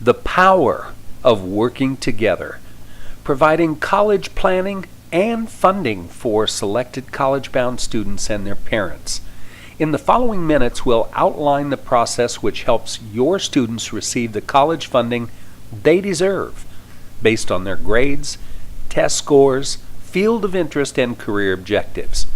The power of working together, providing college planning and funding for selected college-bound students and their parents. In the following minutes, we'll outline the process which helps your students receive the college funding they deserve based on their grades, test scores, field of interest, and career objectives.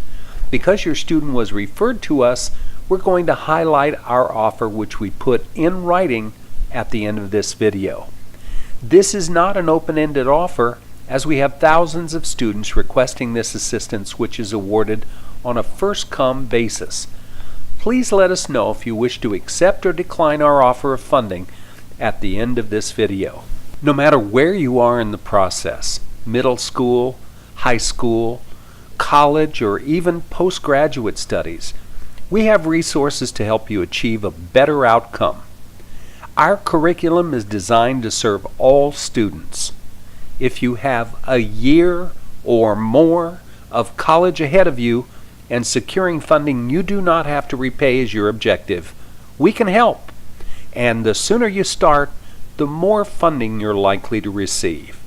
Because your student was referred to us, we're going to highlight our offer, which we put in writing at the end of this video. This is not an open-ended offer, as we have thousands of students requesting this assistance, which is awarded on a first-come basis. Please let us know if you wish to accept or decline our offer of funding at the end of this video. No matter where you are in the process, middle school, high school, college, or even postgraduate studies, we have resources to help you achieve a better outcome. Our curriculum is designed to serve all students. If you have a year or more of college ahead of you and securing funding you do not have to repay is your objective, we can help. And the sooner you start, the more funding you're likely to receive.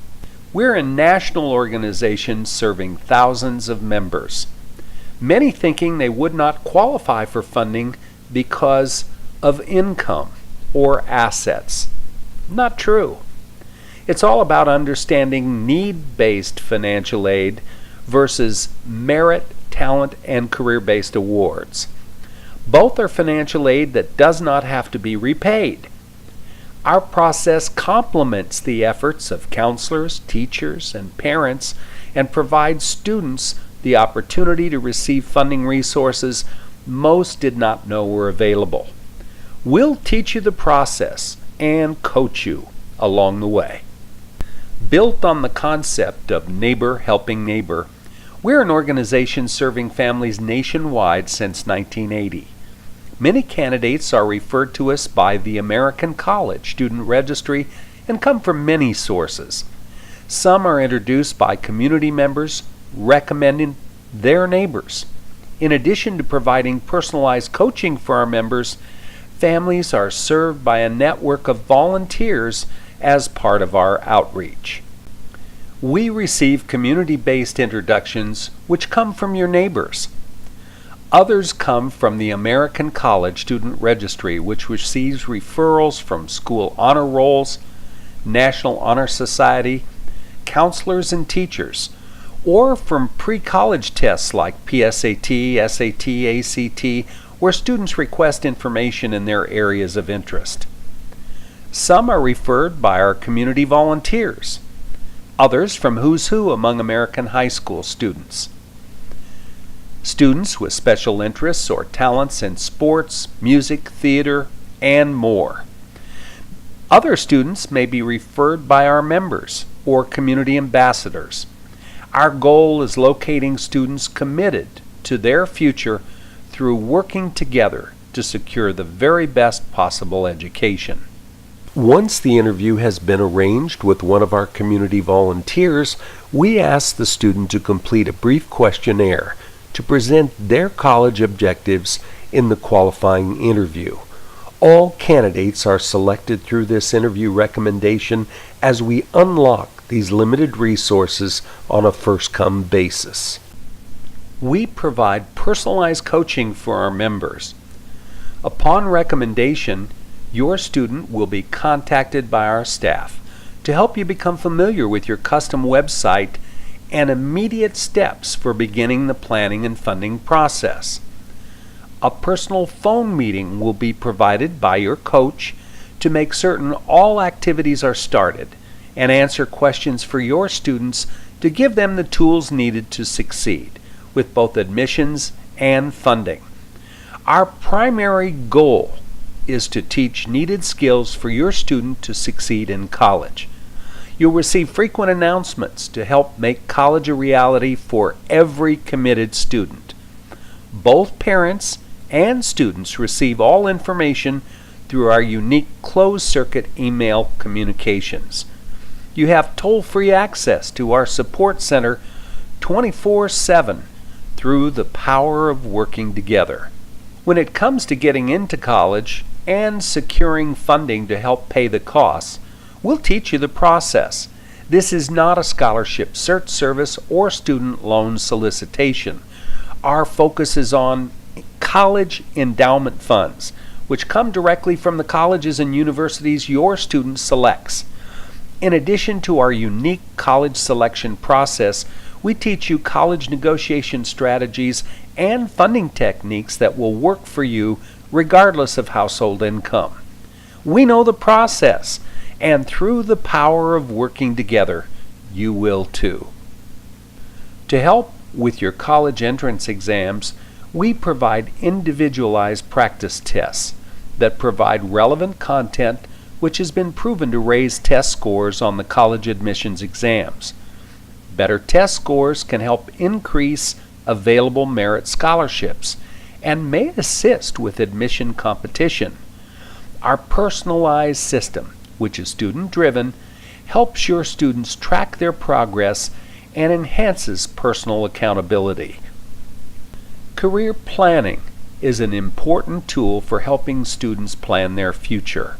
We're a national organization serving thousands of members, many thinking they would not qualify for funding because of income or assets. Not true. It's all about understanding need-based financial aid versus merit, talent, and career-based awards. Both are financial aid that does not have to be repaid. Our process complements the efforts of counselors, teachers, and parents and provides students the opportunity to receive funding resources most did not know were available. We'll teach you the process and coach you along the way. Built on the concept of neighbor helping neighbor, we're an organization serving families nationwide since 1980. Many candidates are referred to us by the American College Student Registry and come from many sources. Some are introduced by community members recommending their neighbors. In addition to providing personalized coaching for our members, families are served by a network of volunteers as part of our outreach. We receive community-based introductions which come from your neighbors. Others come from the American College Student Registry, which receives referrals from school honor rolls, National Honor Society, counselors and teachers, or from pre-college tests like PSAT, SAT, ACT, where students request information in their areas of interest. Some are referred by our community volunteers, others from who's who among American high school students. Students with special interests or talents in sports, music, theater, and more. Other students may be referred by our members or community ambassadors. Our goal is locating students committed to their future through working together to secure the very best possible education. Once the interview has been arranged with one of our community volunteers, we ask the student to complete a brief questionnaire to present their college objectives in the qualifying interview. All candidates are selected through this interview recommendation as we unlock these limited resources on a first-come basis. We provide personalized coaching for our members. Upon recommendation, your student will be contacted by our staff to help you become familiar with your custom website and immediate steps for beginning the planning and funding process. A personal phone meeting will be provided by your coach to make certain all activities are started and answer questions for your students to give them the tools needed to succeed with both admissions and funding. Our primary goal is to teach needed skills for your student to succeed in college. You'll receive frequent announcements to help make college a reality for every committed student. Both parents and students receive all information through our unique closed-circuit email communications. You have toll-free access to our support center 24/7 through the power of working together. When it comes to getting into college, and securing funding to help pay the costs, we'll teach you the process. This is not a scholarship search service or student loan solicitation. Our focus is on college endowment funds, which come directly from the colleges and universities your student selects. In addition to our unique college selection process, we teach you college negotiation strategies and funding techniques that will work for you regardless of household income. We know the process, and through the power of working together, you will too. To help with your college entrance exams, we provide individualized practice tests that provide relevant content which has been proven to raise test scores on the college admissions exams. Better test scores can help increase available merit scholarships and may assist with admission competition. Our personalized system, which is student-driven, helps your students track their progress and enhances personal accountability. Career planning is an important tool for helping students plan their future.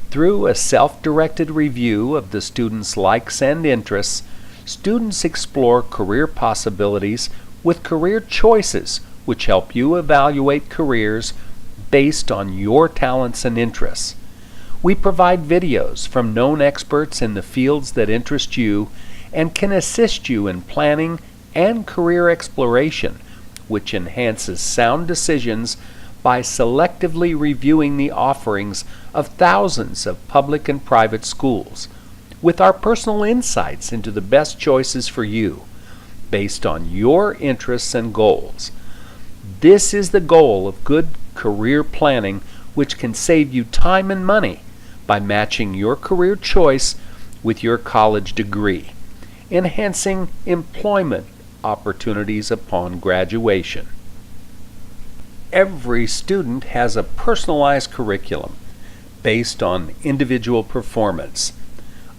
Through a self-directed review of the student's likes and interests, students explore career possibilities with career choices, which help you evaluate careers based on your talents and interests. We provide videos from known experts in the fields that interest you and can assist you in planning and career exploration, which enhances sound decisions by selectively reviewing the offerings of thousands of public and private schools, with our personal insights into the best choices for you, based on your interests and goals. This is the goal of good career planning, which can save you time and money by matching your career choice with your college degree, enhancing employment opportunities upon graduation. Every student has a personalized curriculum based on individual performance.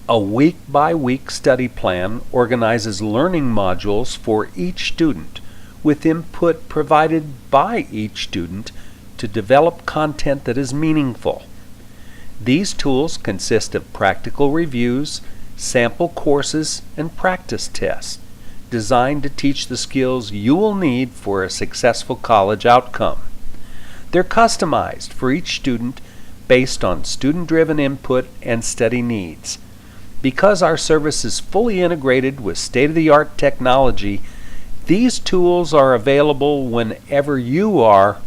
A week-by-week study plan organizes learning modules for each student, with input provided by each student to develop content that is meaningful. These tools consist of practical reviews, sample courses, and practice tests, designed to teach the skills you will need for a successful college outcome. They're customized for each student based on student-driven input and study needs. Because our service is fully integrated with state-of-the-art technology, these tools are available whenever you are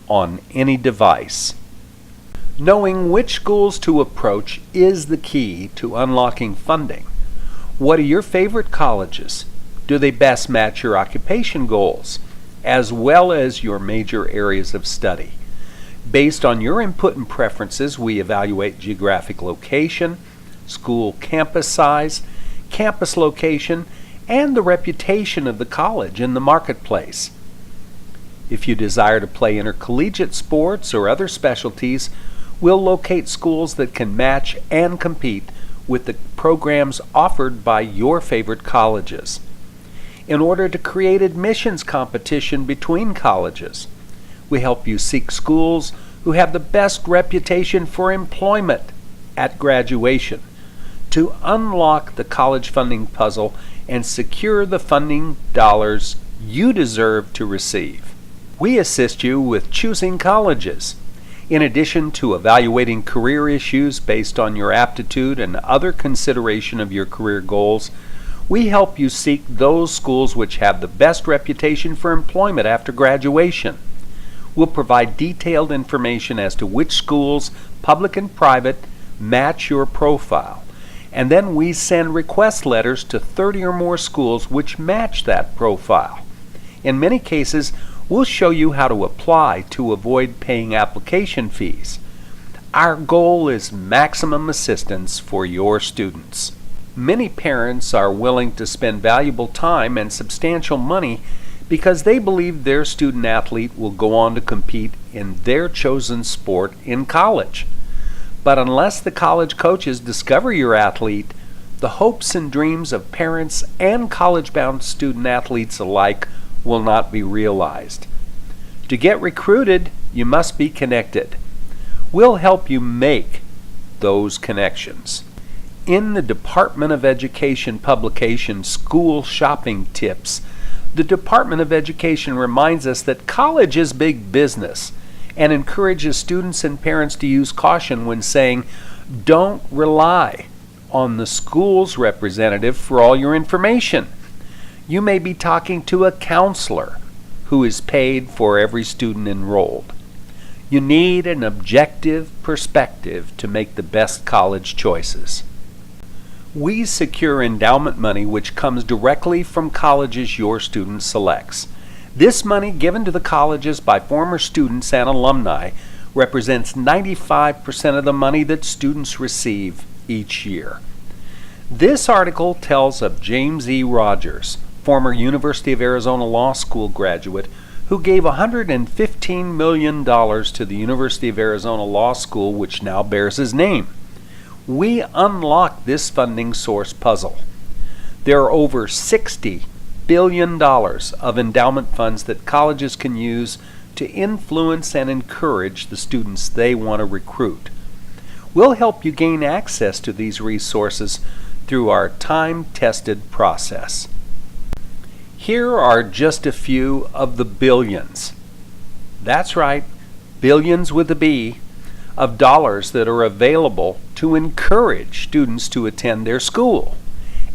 on any device. Knowing which schools to approach is the key to unlocking funding. What are your favorite colleges? Do they best match your occupation goals, as well as your major areas of study? Based on your input and preferences, we evaluate geographic location, school campus size, campus location, and the reputation of the college in the marketplace. If you desire to play intercollegiate sports or other specialties, we'll locate schools that can match and compete with the programs offered by your favorite colleges. In order to create admissions competition between colleges, we help you seek schools who have the best reputation for employment at graduation to unlock the college funding puzzle and secure the funding dollars you deserve to receive. We assist you with choosing colleges. In addition to evaluating career issues based on your aptitude and other consideration of your career goals, we help you seek those schools which have the best reputation for employment after graduation. We'll provide detailed information as to which schools, public and private, match your profile. And then we send request letters to 30 or more schools which match that profile. In many cases, we'll show you how to apply to avoid paying application fees. Our goal is maximum assistance for your students. Many parents are willing to spend valuable time and substantial money because they believe their student athlete will go on to compete in their chosen sport in college. But unless the college coaches discover your athlete, the hopes and dreams of parents and college-bound student athletes alike will not be realized. To get recruited, you must be connected. We'll help you make those connections. In the Department of Education publication, School Shopping Tips, the Department of Education reminds us that college is big business and encourages students and parents to use caution when saying, don't rely on the school's representative for all your information. You may be talking to a counselor who is paid for every student enrolled. You need an objective perspective to make the best college choices. We secure endowment money which comes directly from colleges your student selects. This money given to the colleges by former students and alumni represents 95% of the money that students receive each year. This article tells of James E. Rogers, former University of Arizona Law School graduate, who gave $115 million to the University of Arizona Law School, which now bears his name. We unlocked this funding source puzzle. There are over $60 billion of endowment funds that colleges can use to influence and encourage the students they want to recruit. We'll help you gain access to these resources through our time-tested process. Here are just a few of the billions. That's right, billions with a B, of dollars that are available to encourage students to attend their school.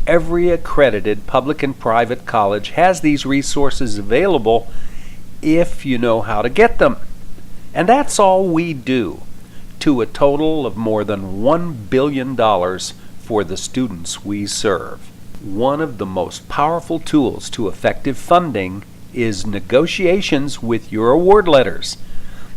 Every accredited public and private college has these resources available if you know how to get them. And that's all we do, to a total of more than $1 billion for the students we serve. One of the most powerful tools to effective funding is negotiations with your award letters.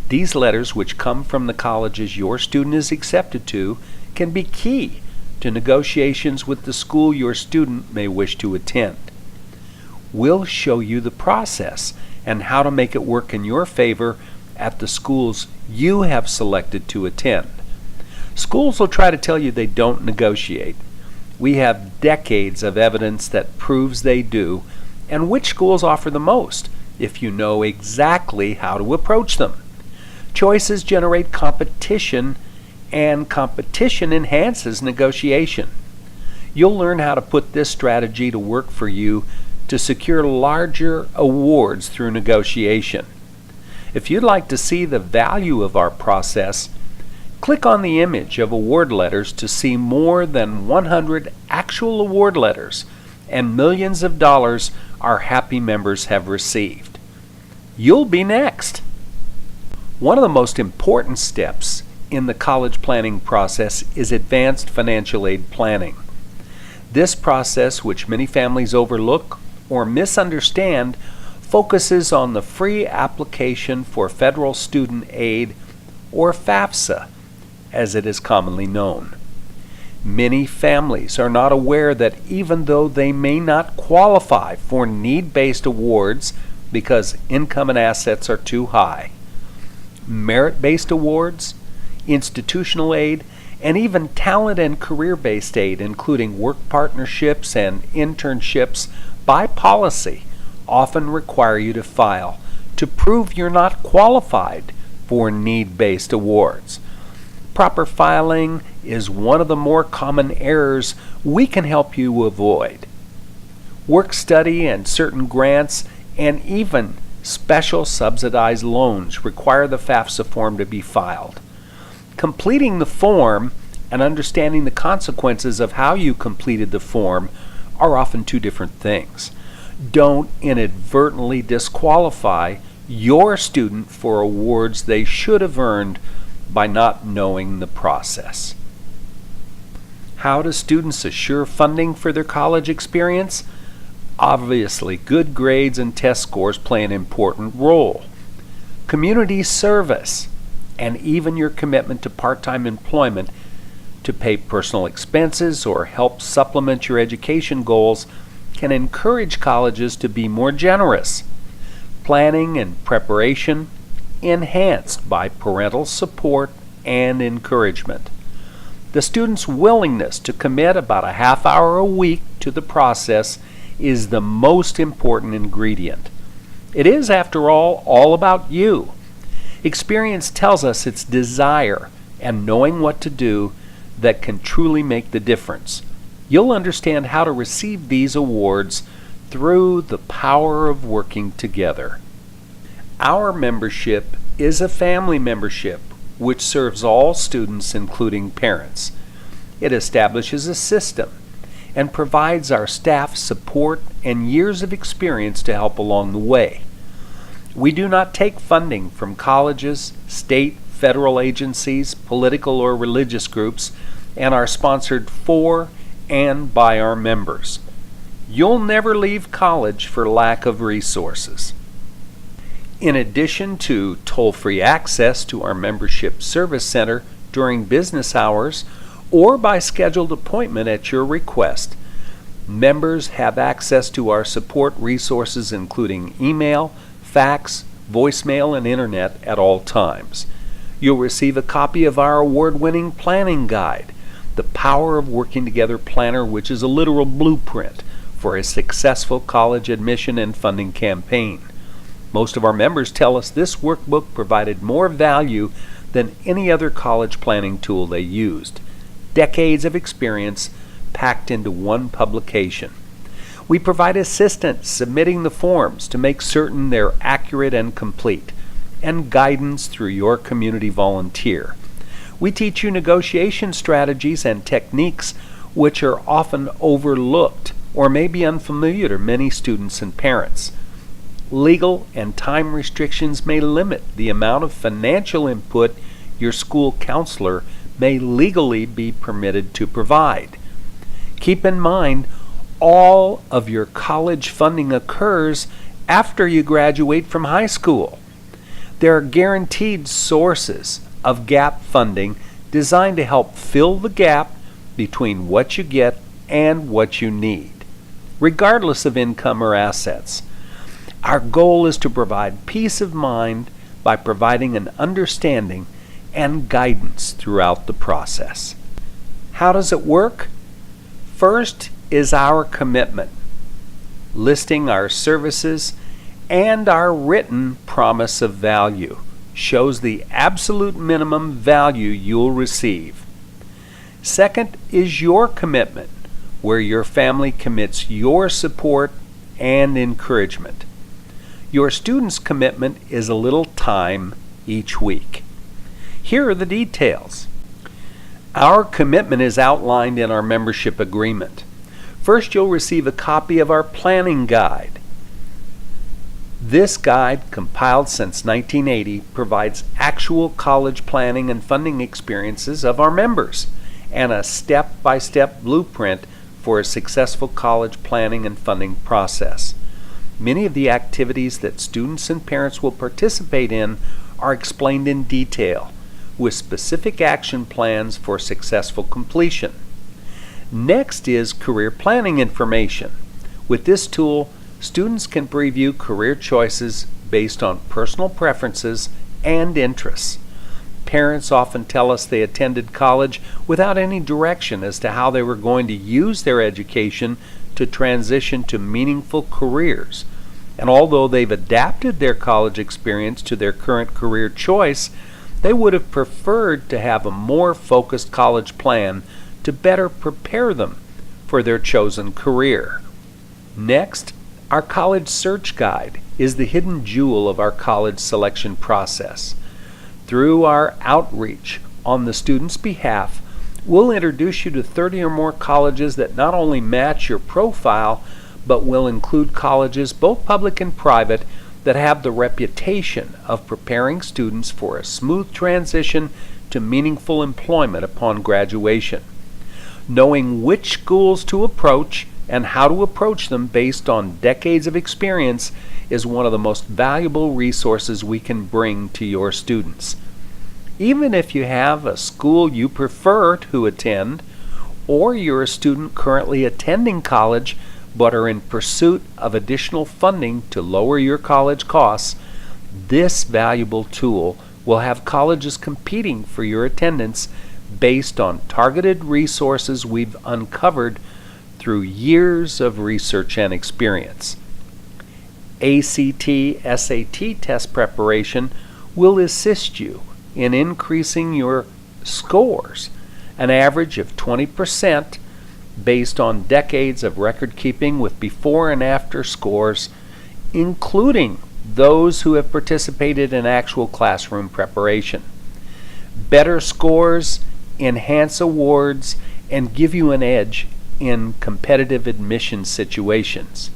These letters, which come from the colleges your student is accepted to, can be key to negotiations with the school your student may wish to attend. We'll show you the process and how to make it work in your favor at the schools you have selected to attend. Schools will try to tell you they don't negotiate. We have decades of evidence that proves they do, and which schools offer the most if you know exactly how to approach them. Choices generate competition, and competition enhances negotiation. You'll learn how to put this strategy to work for you to secure larger awards through negotiation. If you'd like to see the value of our process, click on the image of award letters to see more than 100 actual award letters and millions of dollars our happy members have received. You'll be next. One of the most important steps in the college planning process is advanced financial aid planning. This process, which many families overlook or misunderstand, focuses on the free application for federal student aid, or FAFSA, as it is commonly known. Many families are not aware that even though they may not qualify for need-based awards because income and assets are too high, merit-based awards, institutional aid, and even talent and career-based aid, including work partnerships and internships, by policy, often require you to file to prove you're not qualified for need-based awards. Proper filing is one of the more common errors we can help you avoid. Work study and certain grants and even special subsidized loans require the FAFSA form to be filed. Completing the form and understanding the consequences of how you completed the form are often two different things. Don't inadvertently disqualify your student for awards they should have earned by not knowing the process. How do students assure funding for their college experience? Obviously, good grades and test scores play an important role. Community service and even your commitment to part-time employment to pay personal expenses or help supplement your education goals can encourage colleges to be more generous. Planning and preparation enhanced by parental support and encouragement. The student's willingness to commit about a half hour a week to the process is the most important ingredient. It is, after all about you. Experience tells us it's desire and knowing what to do that can truly make the difference. You'll understand how to receive these awards through the power of working together. Our membership is a family membership which serves all students, including parents. It establishes a system and provides our staff support and years of experience to help along the way. We do not take funding from colleges, state, federal agencies, political or religious groups, and are sponsored for and by our members. You'll never leave college for lack of resources. In addition to toll-free access to our membership service center during business hours or by scheduled appointment at your request, members have access to our support resources including email, fax, voicemail, and internet at all times. You'll receive a copy of our award-winning planning guide, The Power of Working Together Planner, which is a literal blueprint for a successful college admission and funding campaign. Most of our members tell us this workbook provided more value than any other college planning tool they used. Decades of experience packed into one publication. We provide assistance submitting the forms to make certain they're accurate and complete, and guidance through your community volunteer. We teach you negotiation strategies and techniques which are often overlooked or may be unfamiliar to many students and parents. Legal and time restrictions may limit the amount of financial input your school counselor may legally be permitted to provide. Keep in mind, all of your college funding occurs after you graduate from high school. There are guaranteed sources of gap funding designed to help fill the gap between what you get and what you need, regardless of income or assets. Our goal is to provide peace of mind by providing an understanding and guidance throughout the process. How does it work? First is our commitment, listing our services and our written promise of value shows the absolute minimum value you'll receive. Second is your commitment, where your family commits your support and encouragement. Your student's commitment is a little time each week. Here are the details. Our commitment is outlined in our membership agreement. First, you'll receive a copy of our planning guide. This guide, compiled since 1980, provides actual college planning and funding experiences of our members and a step-by-step blueprint for a successful college planning and funding process. Many of the activities that students and parents will participate in are explained in detail, with specific action plans for successful completion. Next is career planning information. With this tool, students can preview career choices based on personal preferences and interests. Parents often tell us they attended college without any direction as to how they were going to use their education to transition to meaningful careers. And although they've adapted their college experience to their current career choice, they would have preferred to have a more focused college plan to better prepare them for their chosen career. Next, our college search guide is the hidden jewel of our college selection process. Through our outreach on the student's behalf, we'll introduce you to 30 or more colleges that not only match your profile, but will include colleges, both public and private, that have the reputation of preparing students for a smooth transition to meaningful employment upon graduation. Knowing which schools to approach and how to approach them based on decades of experience is one of the most valuable resources we can bring to your students. Even if you have a school you prefer to attend, or you're a student currently attending college but are in pursuit of additional funding to lower your college costs, this valuable tool will have colleges competing for your attendance based on targeted resources we've uncovered through years of research and experience. ACT, SAT test preparation will assist you in increasing your scores, an average of 20% based on decades of record keeping with before and after scores, including those who have participated in actual classroom preparation. Better scores enhance awards and give you an edge in competitive admission situations.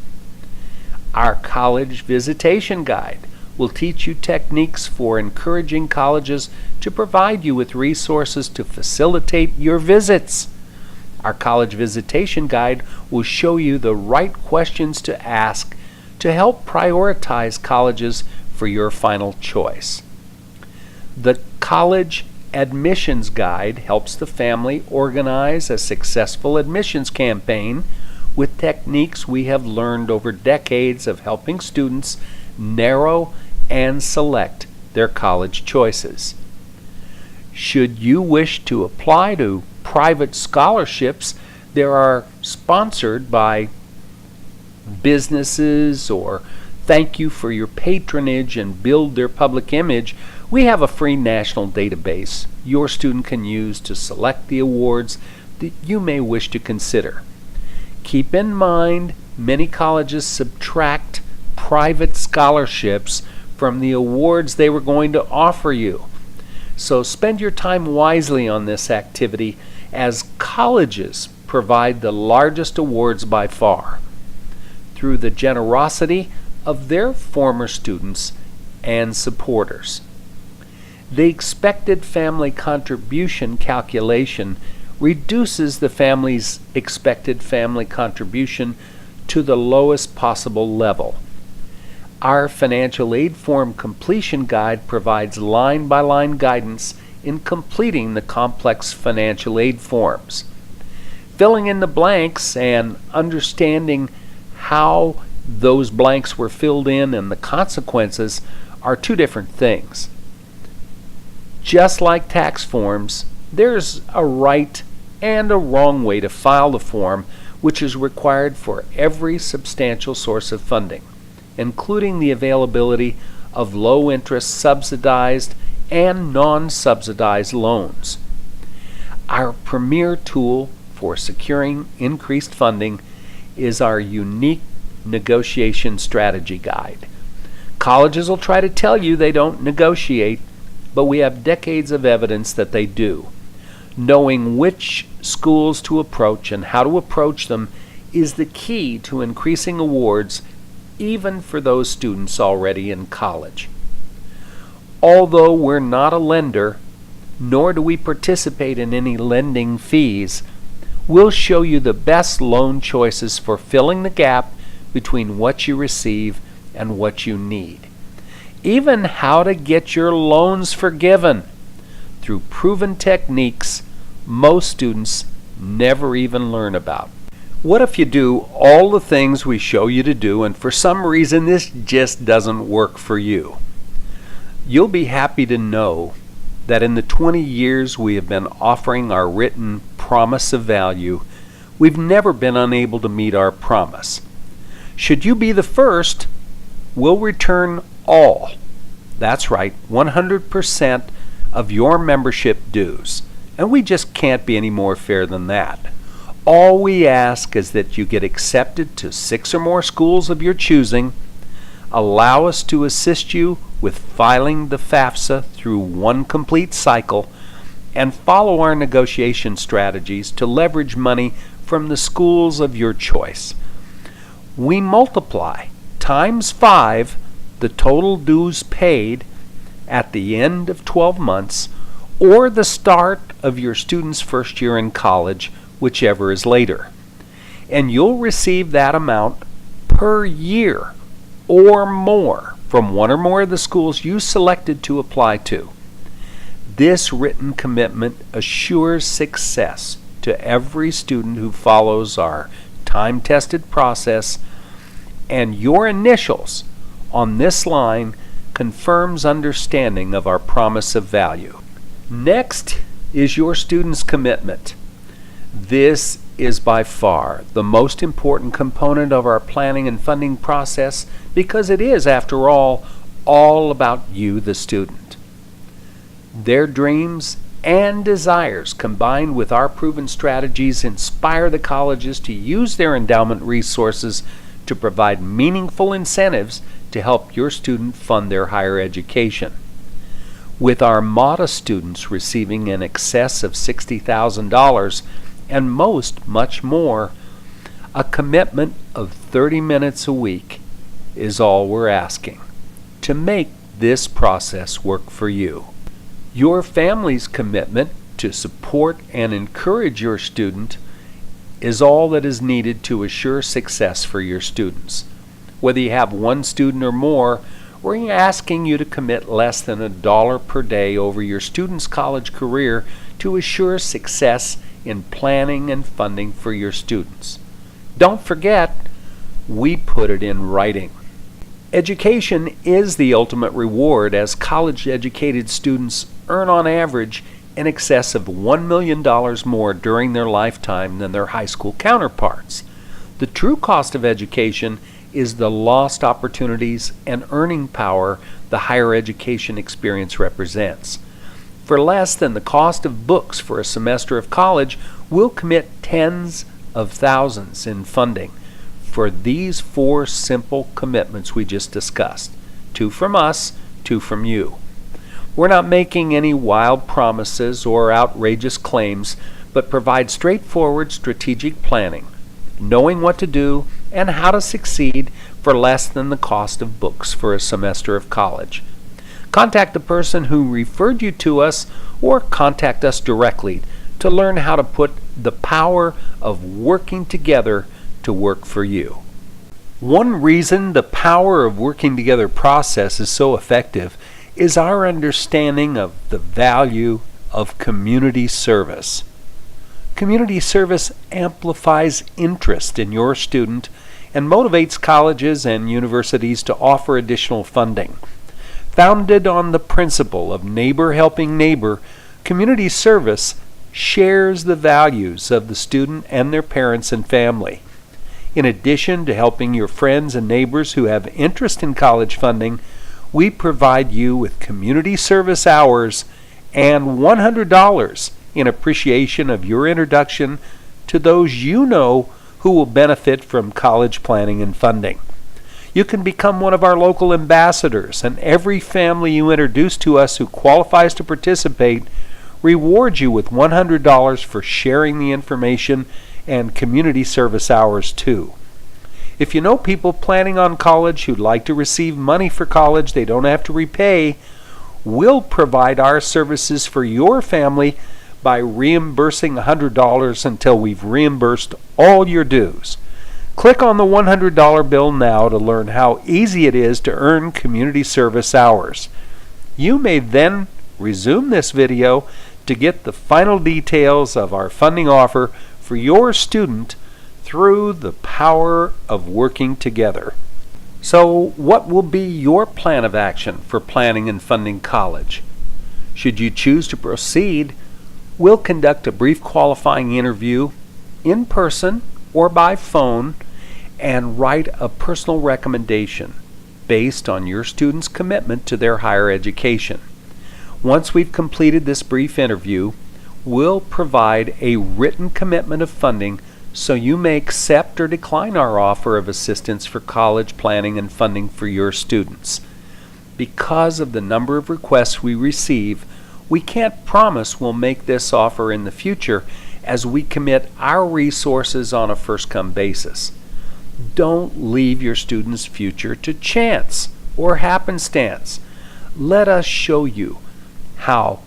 Our college visitation guide will teach you techniques for encouraging colleges to provide you with resources to facilitate your visits. Our college visitation guide will show you the right questions to ask to help prioritize colleges for your final choice. The college admissions guide helps the family organize a successful admissions campaign with techniques we have learned over decades of helping students narrow and select their college choices. Should you wish to apply to private scholarships that are sponsored by businesses or thank you for your patronage and build their public image, we have a free national database your student can use to select the awards that you may wish to consider. Keep in mind, many colleges subtract private scholarships from the awards they were going to offer you. So spend your time wisely on this activity, as colleges provide the largest awards by far through the generosity of their former students and supporters. The expected family contribution calculation reduces the family's expected family contribution to the lowest possible level. Our financial aid form completion guide provides line-by-line guidance in completing the complex financial aid forms. Filling in the blanks and understanding how those blanks were filled in and the consequences are two different things. Just like tax forms, there's a right and a wrong way to file the form, which is required for every substantial source of funding, including the availability of low-interest subsidized and non-subsidized loans. Our premier tool for securing increased funding is our unique negotiation strategy guide. Colleges will try to tell you they don't negotiate, but we have decades of evidence that they do. Knowing which schools to approach and how to approach them is the key to increasing awards, even for those students already in college. Although we're not a lender, nor do we participate in any lending fees, we'll show you the best loan choices for filling the gap between what you receive and what you need. Even how to get your loans forgiven through proven techniques most students never even learn about. What if you do all the things we show you to do and for some reason this just doesn't work for you? You'll be happy to know that in the 20 years we have been offering our written promise of value, we've never been unable to meet our promise. Should you be the first, we'll return all, that's right, 100% of your membership dues. And we just can't be any more fair than that. All we ask is that you get accepted to 6 or more schools of your choosing, allow us to assist you with filing the FAFSA through one complete cycle, and follow our negotiation strategies to leverage money from the schools of your choice. We multiply times 5 the total dues paid at the end of 12 months or the start of your student's first year in college, whichever is later. And you'll receive that amount per year or more from one or more of the schools you selected to apply to. This written commitment assures success to every student who follows our time-tested process, and your initials on this line confirms understanding of our promise of value. Next is your student's commitment. This is by far the most important component of our planning and funding process because it is, after all all about you, the student. Their dreams and desires, combined with our proven strategies, inspire the colleges to use their endowment resources to provide meaningful incentives to help your student fund their higher education. With our modest students receiving in excess of $60,000 and most much more, a commitment of 30 minutes a week is all we're asking to make this process work for you. Your family's commitment to support and encourage your student is all that is needed to assure success for your students. Whether you have one student or more, we're asking you to commit less than $1 per day over your student's college career to assure success in planning and funding for your students. Don't forget, we put it in writing. Education is the ultimate reward, as college-educated students earn on average in excess of $1 million more during their lifetime than their high school counterparts. The true cost of education is the lost opportunities and earning power the higher education experience represents. For less than the cost of books for a semester of college, we'll commit tens of thousands in funding for these 4 simple commitments we just discussed. 2 from us, 2 from you. We're not making any wild promises or outrageous claims, but provide straightforward strategic planning, knowing what to do and how to succeed for less than the cost of books for a semester of college. Contact the person who referred you to us, or contact us directly to learn how to put the power of working together to work for you. One reason the power of working together process is so effective is our understanding of the value of community service. Community service amplifies interest in your student and motivates colleges and universities to offer additional funding. Founded on the principle of neighbor helping neighbor, community service shares the values of the student and their parents and family. In addition to helping your friends and neighbors who have interest in college funding, we provide you with community service hours and $100 in appreciation of your introduction to those you know who will benefit from college planning and funding. You can become one of our local ambassadors, and every family you introduce to us who qualifies to participate rewards you with $100 for sharing the information and community service hours too. If you know people planning on college who'd like to receive money for college they don't have to repay, we'll provide our services for your family by reimbursing $100 until we've reimbursed all your dues. Click on the $100 bill now to learn how easy it is to earn community service hours. You may then resume this video to get the final details of our funding offer for your student through the power of working together. So, what will be your plan of action for planning and funding college? Should you choose to proceed, we'll conduct a brief qualifying interview in person or by phone and write a personal recommendation based on your student's commitment to their higher education. Once we've completed this brief interview, we'll provide a written commitment of funding so you may accept or decline our offer of assistance for college planning and funding for your students. Because of the number of requests we receive, we can't promise we'll make this offer in the future, as we commit our resources on a first-come basis. Don't leave your student's future to chance or happenstance. Let us show you how,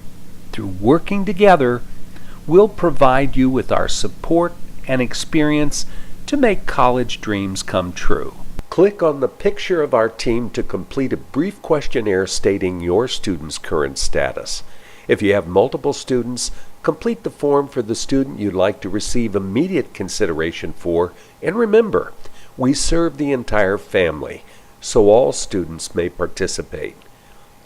through working together, we'll provide you with our support and experience to make college dreams come true. Click on the picture of our team to complete a brief questionnaire stating your student's current status. If you have multiple students, complete the form for the student you'd like to receive immediate consideration for, and remember, we serve the entire family, so all students may participate.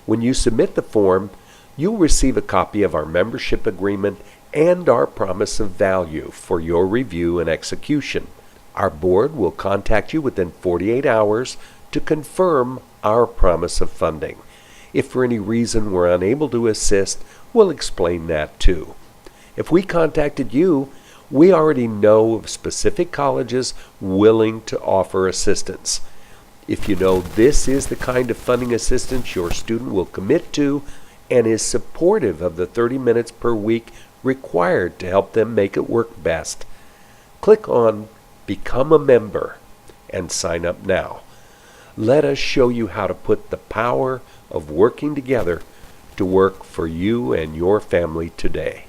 When you submit the form, you'll receive a copy of our membership agreement and our promise of value for your review and execution. Our board will contact you within 48 hours to confirm our promise of funding. If for any reason we're unable to assist, we'll explain that too. If we contacted you, we already know of specific colleges willing to offer assistance. If you know this is the kind of funding assistance your student will commit to and is supportive of the 30 minutes per week required to help them make it work best, click on Become a Member and sign up now. Let us show you how to put the power of working together to work for you and your family today.